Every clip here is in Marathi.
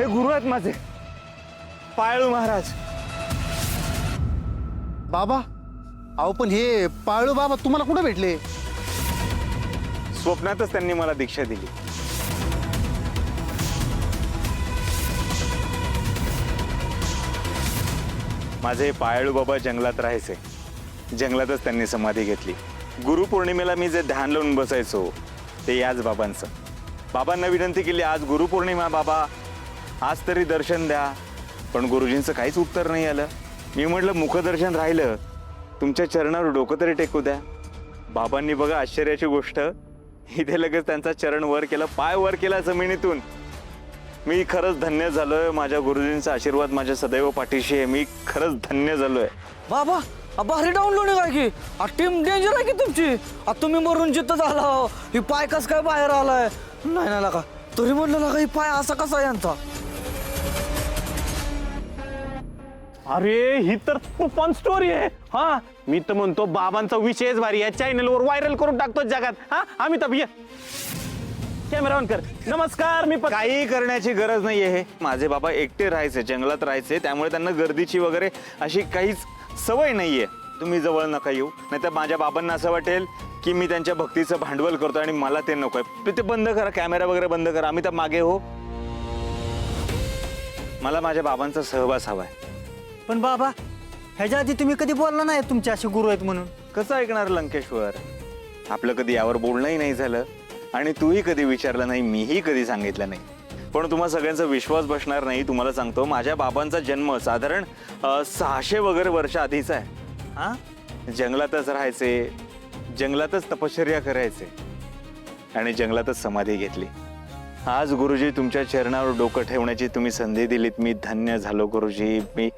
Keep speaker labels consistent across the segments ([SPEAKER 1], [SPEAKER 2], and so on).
[SPEAKER 1] हे गुरु आहेत माझे, पाळू महाराज.
[SPEAKER 2] बाबा अहो पण हे पाळू बाबा तुम्हाला कुठे भेटले?
[SPEAKER 1] स्वप्नातच त्यांनी मला दीक्षा दिली. माझे पाळू बाबा जंगलात राहायचे, जंगलातच त्यांनी समाधी घेतली. गुरुपौर्णिमेला मी जे ध्यान लावून बसायचो ते याच बाबांचं. बाबांना विनंती केली, आज गुरुपौर्णिमा बाबा, आज तरी दर्शन द्या. पण गुरुजींचं काहीच उत्तर नाही आलं. मी म्हटलं मुखदर्शन राहिलं, तुमच्या चरणावर डोकं तरी टेकू द्या. बाबांनी बघा आश्चर्याची गोष्ट, इथे लगेच त्यांचा चरण वर केला, पाय वर केला जमिनीतून. मी खरंच धन्य झालोय. माझ्या गुरुजींचा आशीर्वाद माझ्या सदैव पाठीशी आहे. मी खरंच धन्य झालोय.
[SPEAKER 3] बाबा भारी डाऊनलोडिंग आहे की, टीम डेंजर आहे की तुमची. तुम्ही मरून जिद्द झाला, ही पाय कस काय बाहेर आलाय? नाही ना लागा, तरी म्हणलं लागा ही पाय असा कसा यांचा?
[SPEAKER 4] अरे ही तर तुफान स्टोरी आहे. हा मी तर म्हणतो बाबांचा विषयच भारी, या चॅनलवर व्हायरल करून टाकतो जगात. हा अमिताभ ये कॅमेरा ऑन कर. नमस्कार, मी
[SPEAKER 1] काही करण्याची गरज नाहीये. हे माझे बाबा एकटे राहायचे, जंगलात राहायचे, त्यामुळे त्यांना गर्दीची वगैरे अशी काहीच सवय नाहीये. तुम्ही जवळ नका येऊ, नाही तर माझ्या बाबांना असं वाटेल की मी त्यांच्या भक्तीचं भांडवल करतो आणि मला ते नकोय. ते बंद करा, कॅमेरा वगैरे बंद करा. अमिताभ मागे हो. मला माझ्या बाबांचा सहवास हवाय.
[SPEAKER 5] पण बाबा ह्याच्या आधी तुम्ही कधी बोलला नाही तुमचे असे गुरु आहेत म्हणून.
[SPEAKER 1] कसं ऐकणार लंकेश्वर? आपलं कधी यावर बोलणंही नाही झालं आणि तूही कधी विचारलं नाही, मीही कधी सांगितलं नाही. पण तुम्हा सगळ्यांचा विश्वास बसणार नाही. तुम्हाला सांगतो, माझ्या बाबांचा जन्म साधारण 600 वगैरे वर्ष आधीचा आहे. हा, जंगलातच राहायचे, जंगलातच तपश्चर्या करायचे आणि जंगलातच समाधी घेतली. आज गुरुजी तुमच्या चरणावर डोकं ठेवण्याची तुम्ही संधी दिलीत. मी धन्य झालो गुरुजी, मी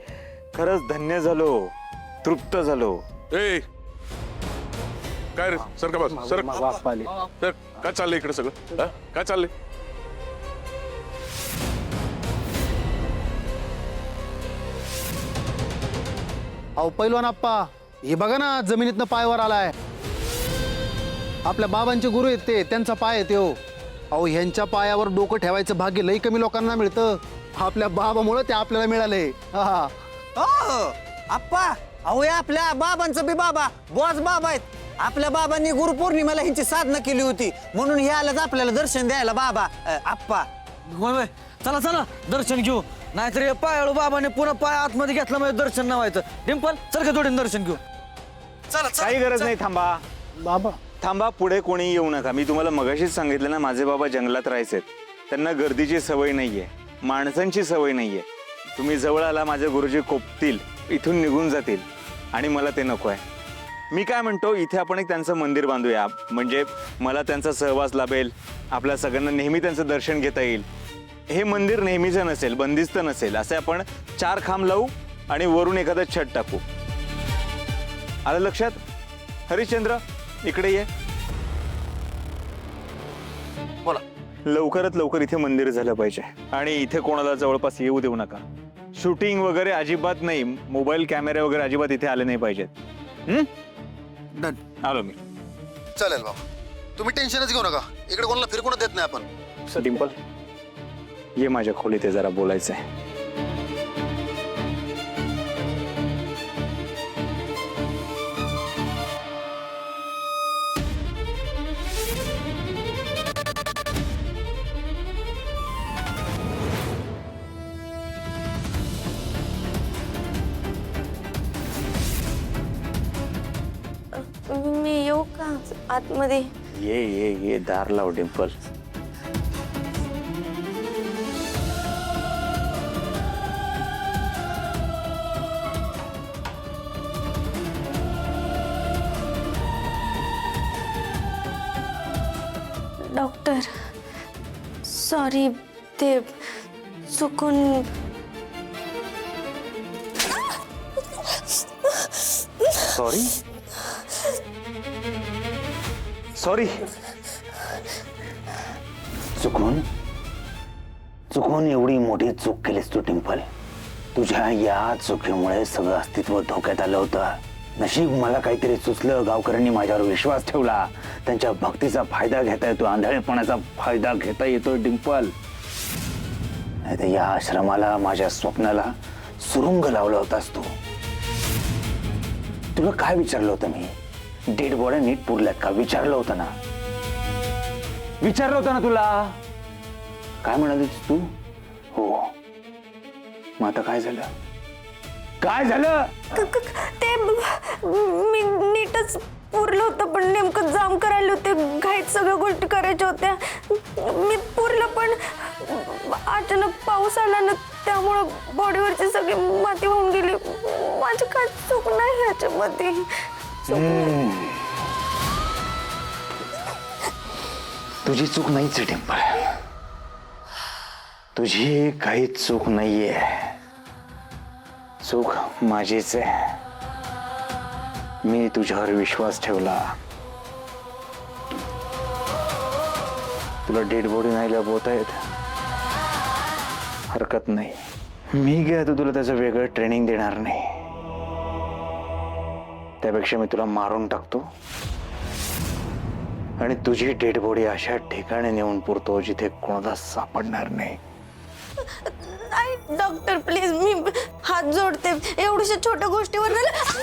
[SPEAKER 1] खरंच धन्य झालो, तृप्त झालो.
[SPEAKER 6] ए काय रे, सर का बस सर. सर काय चाललंय इकडे सगळं? हा? काय चाललंय?
[SPEAKER 2] अहो पैलवान आप्पा, हे बघा ना जमिनीतनं पायवर आलाय. आपल्या बाबांचे गुरु आहेत ते, त्यांचा पाय आहे तो. अहो ह्यांच्या पायावर डोकं ठेवायचं भाग्य लई कमी लोकांना मिळतं. आपल्या बाबामुळे ते आपल्याला मिळाले. हा
[SPEAKER 5] आप्पा अहो या आपल्या बाबांचं बी बाबा बॉस बाबा आहेत. आपल्या बाबांनी गुरुपौर्णिमेला ह्यांची साधना केली होती म्हणून हे आलं आपल्याला दर्शन द्यायला बाबा. आप्पा
[SPEAKER 3] होय, चला चला दर्शन घेऊ, नाहीतर हे पायाळू बाबाने पुन्हा पाय आतमध्ये घेतला म्हणजे दर्शन नाही व्हायचं. डिंपल चल का जोडीन दर्शन घेऊ. चला
[SPEAKER 1] काही गरज नाही. थांबा
[SPEAKER 2] बाबा,
[SPEAKER 1] थांबा, पुढे कोणी येऊ नका. मी तुम्हाला मगाशीच सांगितलं ना, माझे बाबा जंगलात राहायचे. त्यांना गर्दीची सवय नाहीये, माणसांची सवय नाहीये. तुम्ही जवळ आला, माझे गुरुजी कोपतील, इथून निघून जातील आणि मला ते नको आहे. मी काय म्हणतो, इथे आपण एक त्यांचं मंदिर बांधूया, म्हणजे मला त्यांचा सहवास लाभेल, आपल्या सगळ्यांना नेहमी त्यांचं दर्शन घेता येईल. हे मंदिर नेहमीचं नसेल, बंदिस्त नसेल, असे आपण 4 खांब लावू आणि वरून एखादं छत टाकू. आलं लक्षात? हरिश्चंद्र इकडे ये.
[SPEAKER 5] बोला.
[SPEAKER 1] लवकरात लवकर इथे मंदिर झालं पाहिजे आणि इथे कोणाला जवळपास येऊ देऊ नका. शूटिंग वगैरे अजिबात नाही, मोबाईल कॅमेरे वगैरे अजिबात इथे आले नाही पाहिजेत.
[SPEAKER 2] डन.
[SPEAKER 1] आलो मी.
[SPEAKER 2] चालेल बाबा, तुम्ही टेन्शनच घेऊ नका. इकडे कोणाला फिरकून देत नाही आपण.
[SPEAKER 1] डिंपल ये माझ्या खोलीत, आहे जरा बोलायचंय.
[SPEAKER 7] मी येऊ का आतमध्ये?
[SPEAKER 1] ये ये ये, दार लाव डिंपल.
[SPEAKER 7] डॉक्टर सॉरी, ते चुकून.
[SPEAKER 1] Sorry sorry.
[SPEAKER 8] चुकून चुकून एवढी मोठी चूक केलीस तू डिंपल. तुझ्या या चुकीमुळे सगळं अस्तित्व धोक्यात आलं होतं. नशीब मला काहीतरी सुचलं, गावकऱ्यांनी माझ्यावर विश्वास ठेवला, त्यांच्या भक्तीचा फायदा घेता येतो, आंधळेपणाचा फायदा घेता येतो डिंपल. नाही तर या आश्रमाला, माझ्या स्वप्नाला सुरुंग लावला होतास तू. तुला काय विचारलं होतं मी? डेड बॉडी नीट पुरल्यात का विचारलं होतं ना? विचारलं होतं ना तुला? काय म्हणत होतीस तू? हो. मग आता काय झालं? काय झालं?
[SPEAKER 7] ते मी नीटच पुरलं होतं, पण नेमकं जाम करायला होते, घाईत सगळ्या गोष्टी करायच्या होत्या. मी पुरलं, पण अचानक पाऊस आला ना, त्यामुळं बॉडीवरची सगळी माती होऊन गेली. माझी काय चूक नाही ह्याच्यामध्ये.
[SPEAKER 8] तुझी चूक नाहीच आहे डिंपल. तुझी काही चूक नाहीये. चूक माझीच आहे. मी तुझ्यावर विश्वास ठेवला. तुला डेड बॉडी नाही लपवता येत, हरकत नाही. मी काय तर तुला त्याचं वेगळं ट्रेनिंग देणार नाही. त्यापेक्षा मी तुला मारून टाकतो आणि तुझी डेड बॉडी अशा ठिकाणी नेऊन पुरतो जिथे कोणाला सापडणार नाही.
[SPEAKER 7] नाही डॉक्टर, प्लीज, मी हात जोडते. एवढ्याशा छोट्या गोष्टीवर डॉक्टर,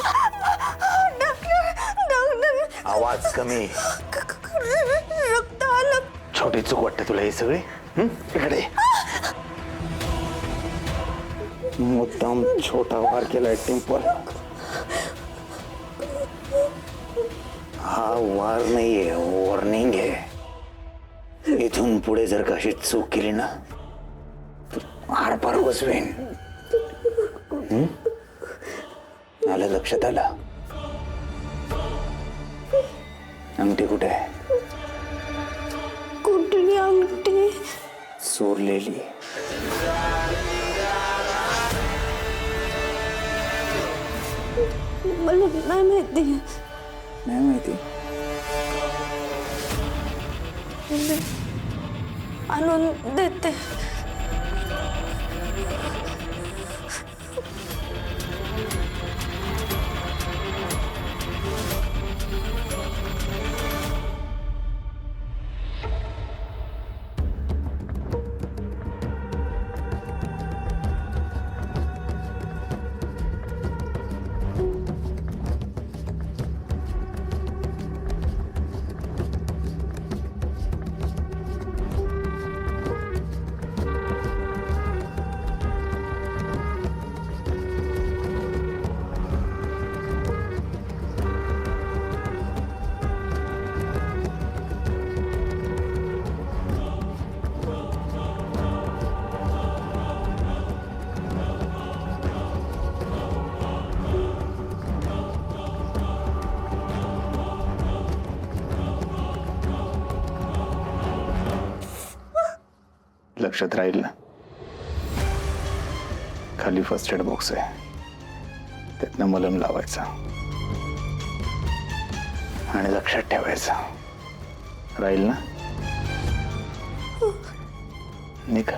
[SPEAKER 7] डॉक्टर,
[SPEAKER 8] आवाज कमी.
[SPEAKER 7] रक्त आलं.
[SPEAKER 8] छोटी चूक वाटते तुला ही सगळी? इकडे मुद्दाम छोटा वार केलाय टिंपल. हा वार नाहीये, वॉर्निंग आहे. इथून पुढे जर का अशी चूक केली ना, आरपार बसवेन. आलं लक्षात आलं? अंगठी कुठे आहे?
[SPEAKER 7] कुठली अंगठी?
[SPEAKER 8] चोरलेली.
[SPEAKER 7] मला नाही माहिती.
[SPEAKER 8] नाही माहिती?
[SPEAKER 7] आणून देते.
[SPEAKER 8] लक्षात राहील ना? खाली फर्स्ट एड बॉक्स आहे, त्यातनं मलम लावायचा आणि लक्षात ठेवायचा. राहील ना? निघा.